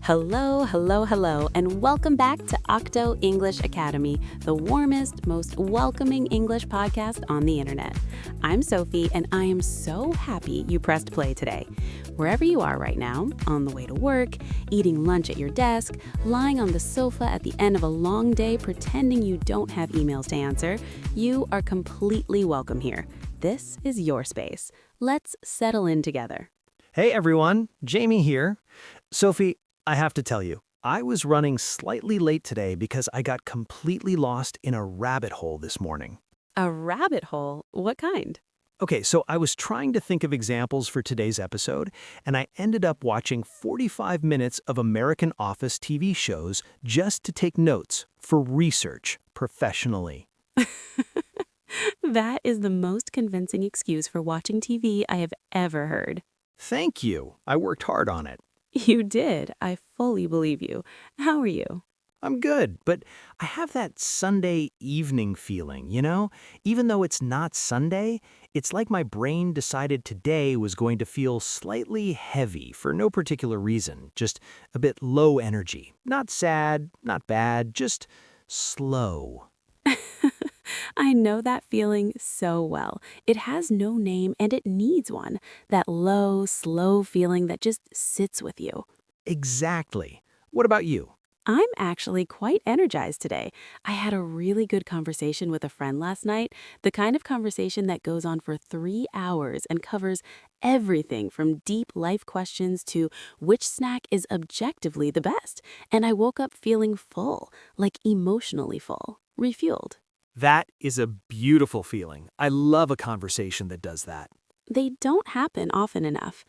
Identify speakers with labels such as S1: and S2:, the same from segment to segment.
S1: Hello, hello, hello, and welcome back to Octo English Academy, the warmest, most welcoming English podcast on the internet. I'm Sophie, and I am so happy you pressed play today. Wherever you are right now, on the way to work, eating lunch at your desk, lying on the sofa at the end of a long day pretending you don't have emails to answer, you are completely welcome here. This is your space. Let's settle in together.
S2: Hey everyone, Jamie here. Sophie, I have to tell you, I was running slightly late today because I got completely lost in a rabbit hole this morning.
S1: A rabbit hole? What kind?
S2: Okay, so I was trying to think of examples for today's episode, and I ended up watching 45 minutes of American Office TV shows just to take notes for research professionally.
S1: That is the most convincing excuse for watching TV I have ever heard.
S2: Thank you. I worked hard on it.
S1: You did. I fully believe you. How are you?
S2: I'm good, but I have that Sunday evening feeling, Even though it's not Sunday, it's like my brain decided today was going to feel slightly heavy for no particular reason, just a bit low energy. Not sad, not bad, just slow.
S1: I know that feeling so well. It has no name and it needs one. That low, slow feeling that just sits with you.
S2: Exactly. What about you?
S1: I'm actually quite energized today. I had a really good conversation with a friend last night, the kind of conversation that goes on for 3 hours and covers everything from deep life questions to which snack is objectively the best. And I woke up feeling full, like emotionally full, refueled.
S2: That is a beautiful feeling. I love a conversation that does that.
S1: They don't happen often enough.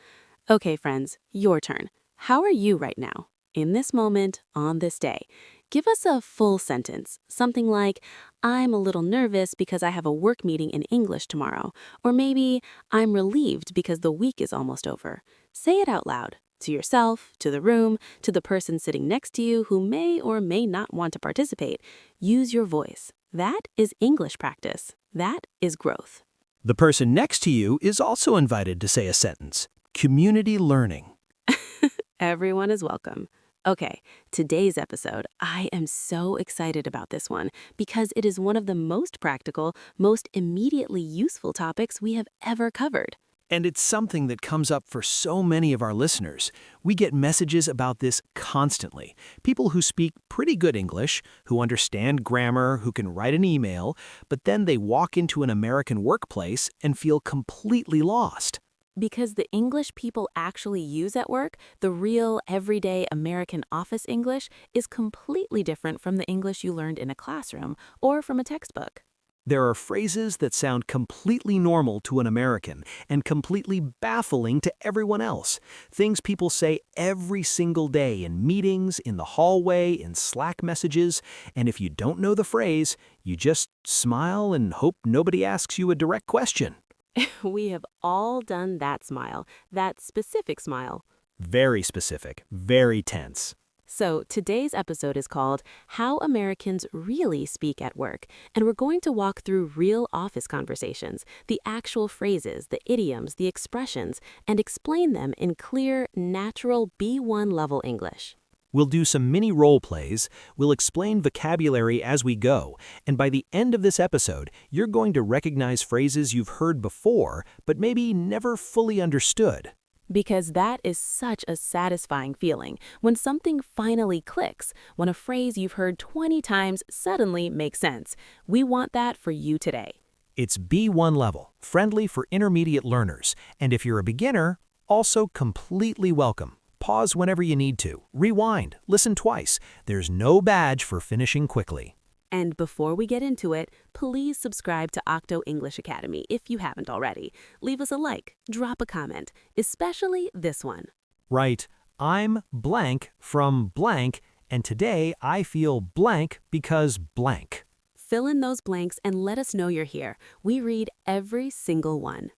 S1: Okay, friends, your turn. How are you right now? In this moment, on this day. Give us a full sentence, something like, I'm a little nervous because I have a work meeting in English tomorrow. Or maybe, I'm relieved because the week is almost over. Say it out loud, to yourself, to the room, to the person sitting next to you who may or may not want to participate. Use your voice. That is English practice. That is growth.
S2: The person next to you is also invited to say a sentence. Community learning.
S1: Everyone is welcome. Okay, today's episode, I am so excited about this one because it is one of the most practical, most immediately useful topics we have ever covered.
S2: And it's something that comes up for so many of our listeners. We get messages about this constantly. People who speak pretty good English, who understand grammar, who can write an email, but then they walk into an American workplace and feel completely lost.
S1: Because the English people actually use at work, the real, everyday American office English, is completely different from the English you learned in a classroom or from a textbook.
S2: There are phrases that sound completely normal to an American and completely baffling to everyone else. Things people say every single day in meetings, in the hallway, in Slack messages. And if you don't know the phrase, you just smile and hope nobody asks you a direct question.
S1: We have all done that smile, that specific smile.
S2: Very specific, very tense.
S1: So today's episode is called How Americans Really Speak at Work, and we're going to walk through real office conversations, the actual phrases, the idioms, the expressions, and explain them in clear, natural B1 level English.
S2: We'll do some mini role plays, we'll explain vocabulary as we go, and by the end of this episode, you're going to recognize phrases you've heard before, but maybe never fully understood.
S1: Because that is such a satisfying feeling when something finally clicks, when a phrase you've heard 20 times suddenly makes sense. We want that for you today.
S2: It's B1 level, friendly for intermediate learners, and if you're a beginner, also completely welcome. Pause whenever you need to. Rewind. Listen twice. There's no badge for finishing quickly.
S1: And before we get into it, please subscribe to Octo English Academy if you haven't already. Leave us a like, drop a comment, especially this one.
S2: Right. I'm blank from blank, and today I feel blank because blank.
S1: Fill in those blanks and let us know you're here. We read every single one.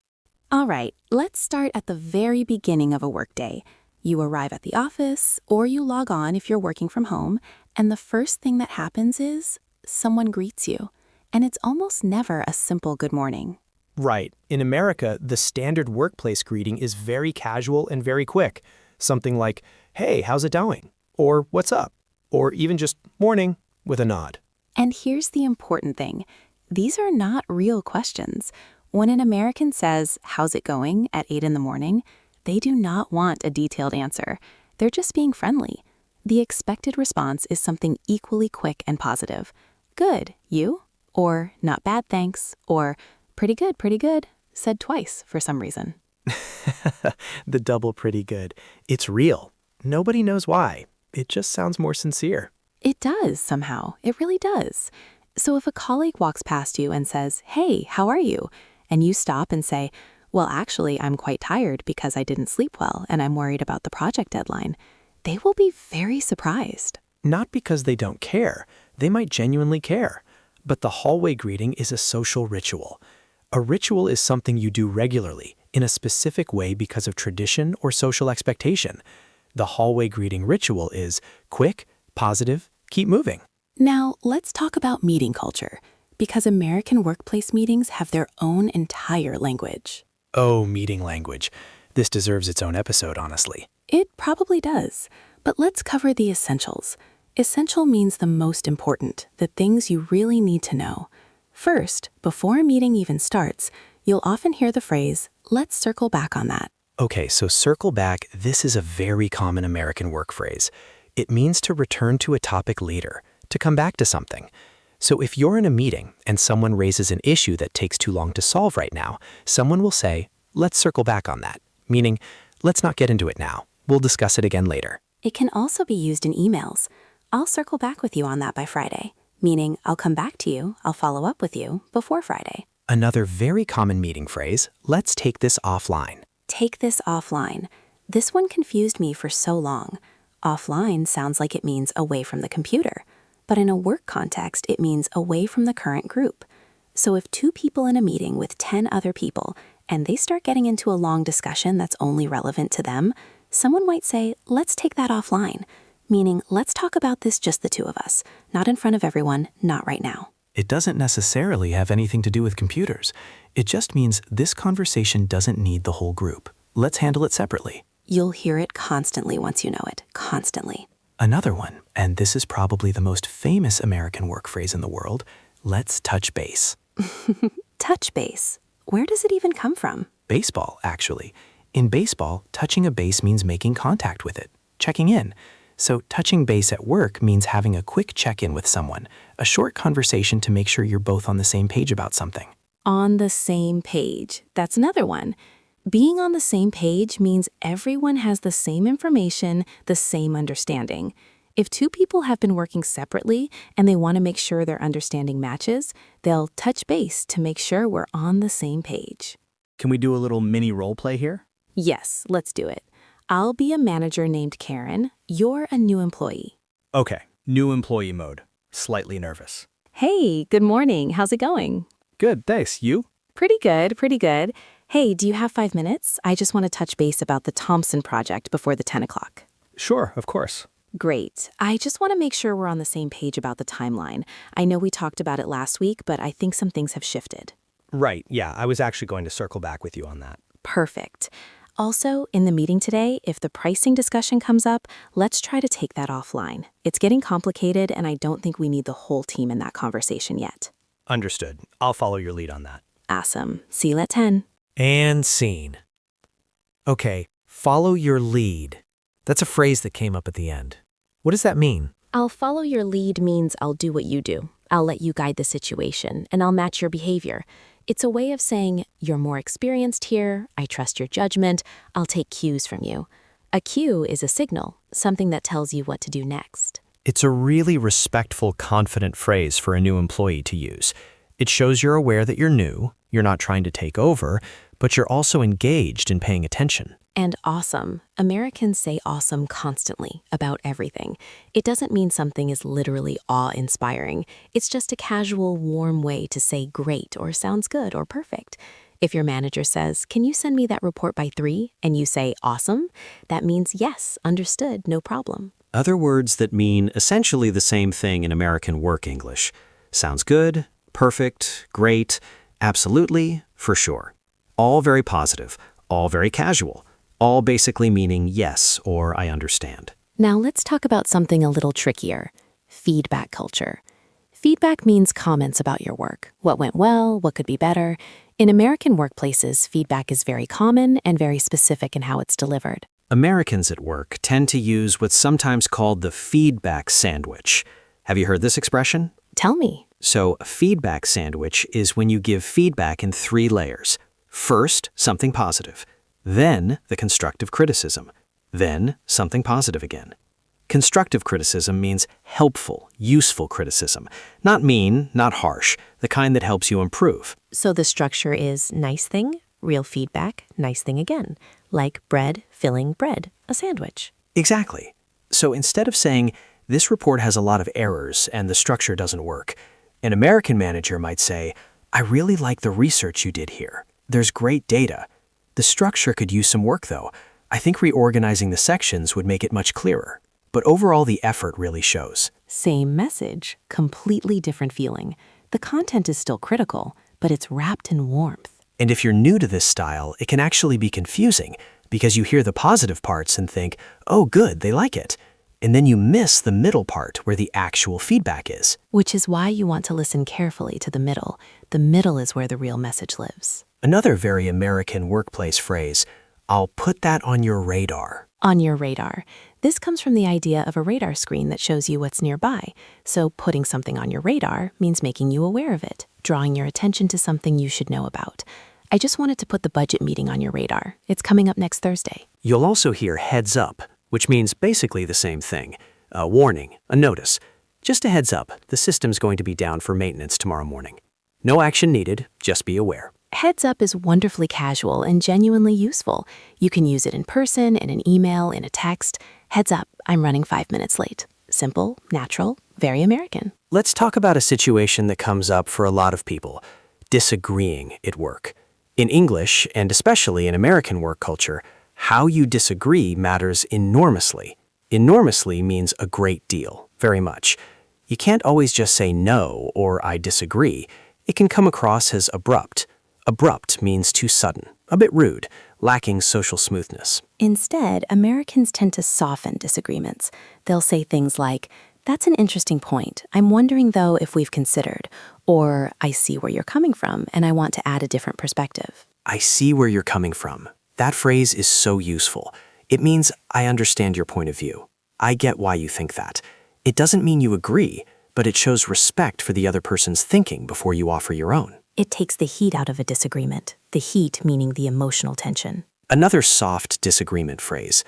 S1: All right, let's start at the very beginning of a workday. You arrive at the office, or you log on if you're working from home, and the first thing that happens is someone greets you. And it's almost never a simple good morning.
S3: Right. In America, the standard workplace greeting is very casual and very quick. Something like, hey, how's it going? or what's up, or even just morning with a nod.
S1: And here's the important thing. These are not real questions. When an American says, "How's it going?" at 8 in the morning, they do not want a detailed answer. They're just being friendly. The expected response is something equally quick and positive. "Good, you?" Or "Not bad, thanks," or pretty good," said twice for some reason.
S3: The double pretty good. It's real. Nobody knows why. It just sounds more sincere.
S1: It does somehow. It really does. So if a colleague walks past you and says, "Hey, how are you?" and you stop and say, "Well, actually, I'm quite tired because I didn't sleep well and I'm worried about the project deadline," they will be very surprised.
S3: Not because they don't care. They might genuinely care. But the hallway greeting is a social ritual. A ritual is something you do regularly, in a specific way because of tradition or social expectation. The hallway greeting ritual is quick, positive, keep moving.
S1: Now, let's talk about meeting culture, because American workplace meetings have their own entire language.
S3: Oh, meeting language. This deserves its own episode, honestly.
S1: It probably does, but let's cover the essentials. Essential means the most important, the things you really need to know. First, before a meeting even starts, you'll often hear the phrase, "Let's circle back on that."
S3: Okay, so circle back, this is a very common American work phrase. It means to return to a topic later, to come back to something. So if you're in a meeting and someone raises an issue that takes too long to solve right now, someone will say, "Let's circle back on that," meaning, let's not get into it now. We'll discuss it again later.
S1: It can also be used in emails. "I'll circle back with you on that by Friday," meaning I'll come back to you, I'll follow up with you before Friday.
S3: Another very common meeting phrase, let's take this offline.
S1: Take this offline. This one confused me for so long. Offline sounds like it means away from the computer, but in a work context, it means away from the current group. So if two people in a meeting with 10 other people, and they start getting into a long discussion that's only relevant to them, someone might say, "Let's take that offline," meaning let's talk about this just the two of us, not in front of everyone, not right now.
S3: It doesn't necessarily have anything to do with computers. It just means this conversation doesn't need the whole group. Let's handle it separately.
S1: You'll hear it constantly once you know it, constantly.
S3: Another one, and this is probably the most famous American work phrase in the world, let's touch base.
S1: Touch base. Where does it even come from?
S3: Baseball, actually. In baseball, touching a base means making contact with it, checking in. So touching base at work means having a quick check-in with someone, a short conversation to make sure you're both on the same page about something.
S1: On the same page. That's another one. Being on the same page means everyone has the same information, the same understanding. If two people have been working separately and they want to make sure their understanding matches, they'll touch base to make sure we're on the same page.
S2: Can we do a little mini role play here?
S1: Yes, let's do it. I'll be a manager named Karen. You're a new employee.
S2: Okay, new employee mode. Slightly nervous.
S1: Hey, good morning. How's it going?
S2: Good, thanks. You?
S1: Pretty good, pretty good. Hey, do you have 5 minutes? I just want to touch base about the Thompson project before the 10 o'clock.
S2: Sure, of course.
S1: Great. I just want to make sure we're on the same page about the timeline. I know we talked about it last week, but I think some things have shifted.
S4: Right, yeah, I was actually going to circle back with you on that.
S1: Perfect. Also, in the meeting today, if the pricing discussion comes up, let's try to take that offline. It's getting complicated, and I don't think we need the whole team in that conversation yet.
S4: Understood. I'll follow your lead on that.
S1: Awesome. See you at 10.
S5: And scene. Okay, follow your lead. That's a phrase that came up at the end. What does that mean?
S1: I'll follow your lead means I'll do what you do. I'll let you guide the situation, and I'll match your behavior. It's a way of saying, you're more experienced here, I trust your judgment, I'll take cues from you. A cue is a signal, something that tells you what to do next.
S4: It's a really respectful, confident phrase for a new employee to use. It shows you're aware that you're new, you're not trying to take over, but you're also engaged in paying attention.
S1: And awesome. Americans say awesome constantly about everything. It doesn't mean something is literally awe-inspiring. It's just a casual, warm way to say great or sounds good or perfect. If your manager says, "Can you send me that report by 3?" and you say awesome, that means yes, understood, no problem.
S6: Other words that mean essentially the same thing in American work English. Sounds good, perfect, great, absolutely, for sure. All very positive, all very casual. All basically meaning yes or I understand.
S1: Now let's talk about something a little trickier: feedback culture. Feedback means comments about your work. What went well, what could be better. In American workplaces, feedback is very common and very specific in how it's delivered.
S6: Americans at work tend to use what's sometimes called the feedback sandwich. Have you heard this expression?
S1: Tell me.
S6: So, a feedback sandwich is when you give feedback in 3 layers. First, something positive. Then, the constructive criticism. Then, something positive again. Constructive criticism means helpful, useful criticism. Not mean, not harsh, the kind that helps you improve.
S7: So the structure is nice thing, real feedback, nice thing again. Like bread, filling bread, a sandwich.
S6: Exactly. So instead of saying, this report has a lot of errors and the structure doesn't work, an American manager might say, I really like the research you did here. There's great data. The structure could use some work though. I think reorganizing the sections would make it much clearer. But overall, the effort really shows.
S1: Same message, completely different feeling. The content is still critical, but it's wrapped in warmth.
S6: And if you're new to this style, it can actually be confusing because you hear the positive parts and think, oh, good, they like it. And then you miss the middle part where the actual feedback is.
S1: Which is why you want to listen carefully to the middle. The middle is where the real message lives.
S6: Another very American workplace phrase, I'll put that on your radar.
S1: On your radar. This comes from the idea of a radar screen that shows you what's nearby. So putting something on your radar means making you aware of it, drawing your attention to something you should know about. I just wanted to put the budget meeting on your radar. It's coming up next Thursday.
S6: You'll also hear heads up, which means basically the same thing. A warning, a notice. Just a heads up, the system's going to be down for maintenance tomorrow morning. No action needed, just be aware.
S1: Heads up is wonderfully casual and genuinely useful. You can use it in person, in an email, in a text. Heads up, I'm running 5 minutes late. Simple, natural, very American.
S6: Let's talk about a situation that comes up for a lot of people, disagreeing at work. In English, and especially in American work culture, how you disagree matters enormously. Enormously means a great deal, very much. You can't always just say no or I disagree. It can come across as abrupt. Abrupt means too sudden, a bit rude, lacking social smoothness.
S1: Instead, Americans tend to soften disagreements. They'll say things like, that's an interesting point. I'm wondering, though, if we've considered. Or, I see where you're coming from, and I want to add a different perspective.
S6: I see where you're coming from. That phrase is so useful. It means I understand your point of view. I get why you think that. It doesn't mean you agree, but it shows respect for the other person's thinking before you offer your own.
S1: It takes the heat out of a disagreement, the heat meaning the emotional tension.
S6: Another soft disagreement phrase.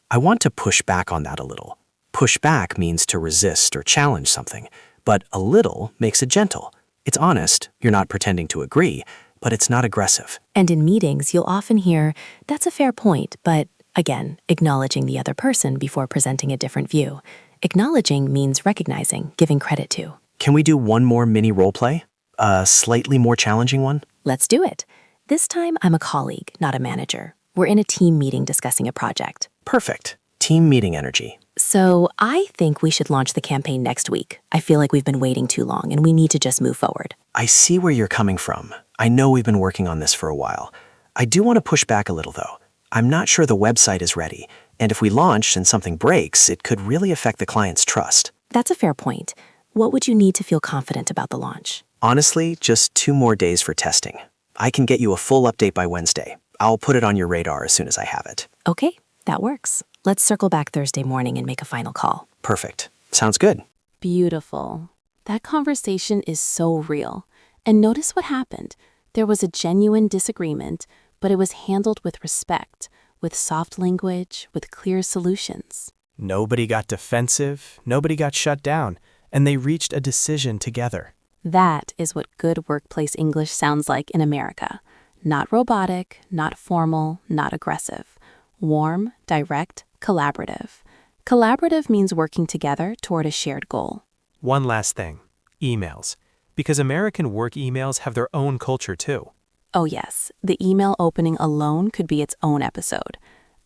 S6: I want to push back on that a little. Push back means to resist or challenge something, but a little makes it gentle. It's honest, you're not pretending to agree, but it's not aggressive.
S1: And in meetings, you'll often hear, that's a fair point, but again, acknowledging the other person before presenting a different view. Acknowledging means recognizing, giving credit to.
S6: Can we do one more mini role play? A slightly more challenging one?
S1: Let's do it. This time, I'm a colleague, not a manager. We're in a team meeting discussing a project.
S6: Perfect. Team meeting energy.
S1: So I think we should launch the campaign next week. I feel like we've been waiting too long and we need to just move forward.
S6: I see where you're coming from. I know we've been working on this for a while. I do want to push back a little though. I'm not sure the website is ready, and if we launch and something breaks, it could really affect the client's trust.
S1: That's a fair point. What would you need to feel confident about the launch?
S6: Honestly, just 2 more days for testing. I can get you a full update by Wednesday. I'll put it on your radar as soon as I have it.
S1: Okay, that works. Let's circle back Thursday morning and make a final call.
S6: Perfect. Sounds good.
S1: Beautiful. That conversation is so real. And notice what happened. There was a genuine disagreement, but it was handled with respect, with soft language, with clear solutions.
S5: Nobody got defensive, nobody got shut down, and they reached a decision together.
S1: That is what good workplace English sounds like in America. Not robotic, not formal, not aggressive. Warm, direct, collaborative. Collaborative means working together toward a shared goal.
S5: One last thing, emails. Because American work emails have their own culture too.
S1: Oh yes, the email opening alone could be its own episode.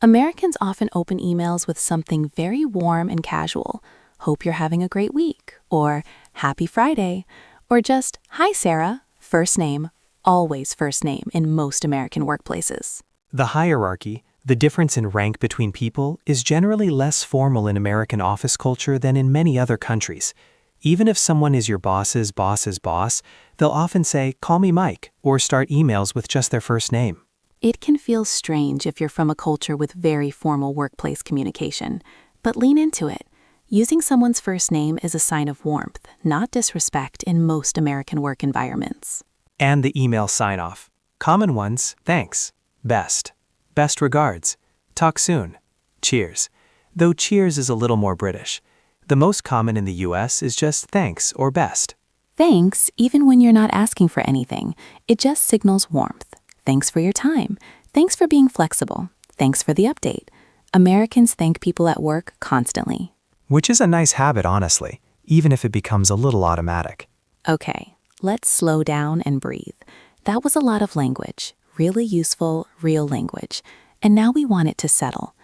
S1: Americans often open emails with something very warm and casual. Hope you're having a great week, or Happy Friday, or just Hi Sarah, first name, always first name in most American workplaces.
S5: The hierarchy,
S3: The difference in rank between people is generally less formal in American office culture than in many other countries. Even if someone is your boss's boss's boss, they'll often say, "Call me Mike," or start emails with just their first name.
S1: It can feel strange if you're from a culture with very formal workplace communication, but lean into it. Using someone's first name is a sign of warmth, not disrespect in most American work environments.
S3: And the email sign-off. Common ones: thanks, best, best regards, talk soon, cheers. Though cheers is a little more British. The most common in the US is just thanks or best.
S1: Thanks, even when you're not asking for anything, it just signals warmth. Thanks for your time. Thanks for being flexible. Thanks for the update. Americans thank people at work constantly.
S3: Which is a nice habit, honestly, even if it becomes a little automatic.
S1: Okay, let's slow down and breathe. That was a lot of language, really useful, real language. And now we want it to settle.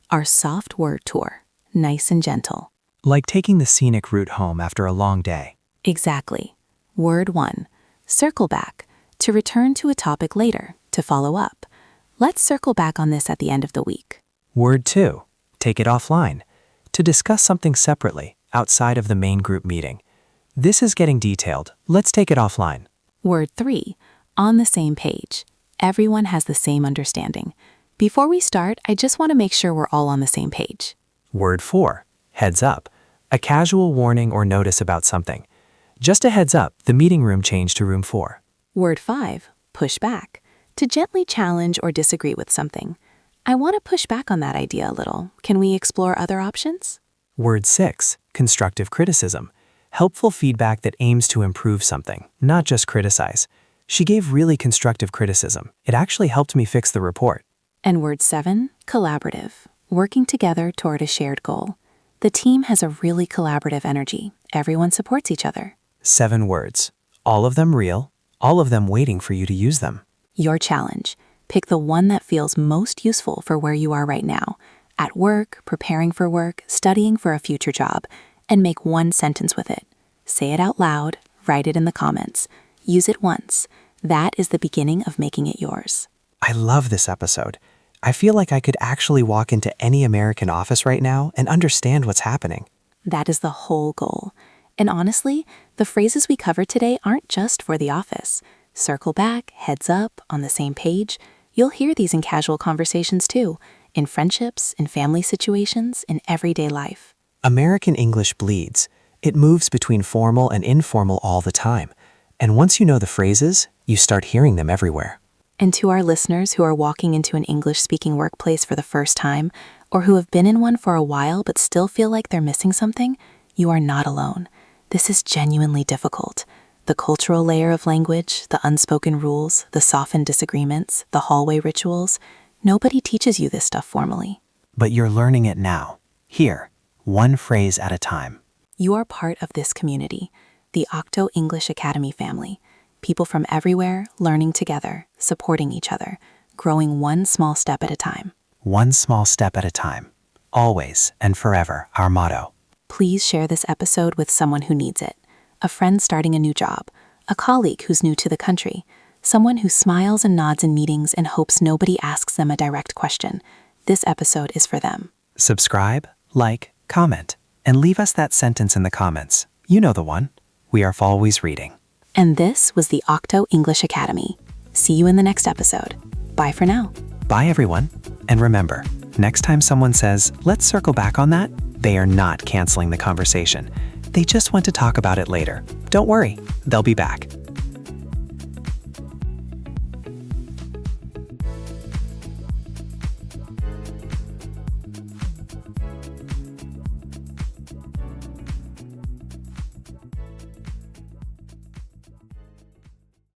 S1: Our soft word tour, nice and gentle.
S3: Like taking the scenic route home after a long day.
S1: Exactly. Word 1, circle back, to return to a topic later, to follow up. Let's circle back on this at the end of the week.
S3: Word 2, take it offline, to discuss something separately, outside of the main group meeting. This is getting detailed. Let's take it offline.
S1: Word 3, on the same page. Everyone has the same understanding. Before we start, I just want to make sure we're all on the same page.
S3: Word 4, heads up, a casual warning or notice about something. Just a heads up, the meeting room changed to room 4.
S1: Word 5, push back, to gently challenge or disagree with something. I want to push back on that idea a little. Can we explore other options?
S3: Word 6, constructive criticism, helpful feedback that aims to improve something, not just criticize. She gave really constructive criticism. It actually helped me fix the report.
S1: And word 7, collaborative, working together toward a shared goal. The team has a really collaborative energy. Everyone supports each other.
S3: 7 words, all of them real, all of them waiting for you to use them.
S1: Your challenge. Pick the one that feels most useful for where you are right now, at work, preparing for work, studying for a future job, and make one sentence with it. Say it out loud, write it in the comments. Use it once. That is the beginning of making it yours.
S3: I love this episode. I feel like I could actually walk into any American office right now and understand what's happening.
S1: That is the whole goal. And honestly, the phrases we covered today aren't just for the office. Circle back, heads up, on the same page. You'll hear these in casual conversations too, in friendships, in family situations, in everyday life.
S3: American English bleeds. It moves between formal and informal all the time. And once you know the phrases, you start hearing them everywhere.
S1: And to our listeners who are walking into an English-speaking workplace for the first time, or who have been in one for a while but still feel like they're missing something, you are not alone. This is genuinely difficult. The cultural layer of language, the unspoken rules, the softened disagreements, the hallway rituals, nobody teaches you this stuff formally.
S3: But you're learning it now. Here, one phrase at a time.
S1: You are part of this community, the Octo English Academy family. People from everywhere, learning together, supporting each other, growing one small step at a time.
S3: One small step at a time. Always and forever, our motto.
S1: Please share this episode with someone who needs it. A friend starting a new job, a colleague who's new to the country, someone who smiles and nods in meetings and hopes nobody asks them a direct question. This episode is for them.
S3: Subscribe, like, comment, and leave us that sentence in the comments. You know the one. We are always reading.
S1: And this was the Octo English Academy. See you in the next episode. Bye for now.
S3: Bye, everyone. And remember, next time someone says, let's circle back on that, they are not canceling the conversation. They just want to talk about it later. Don't worry, they'll be back.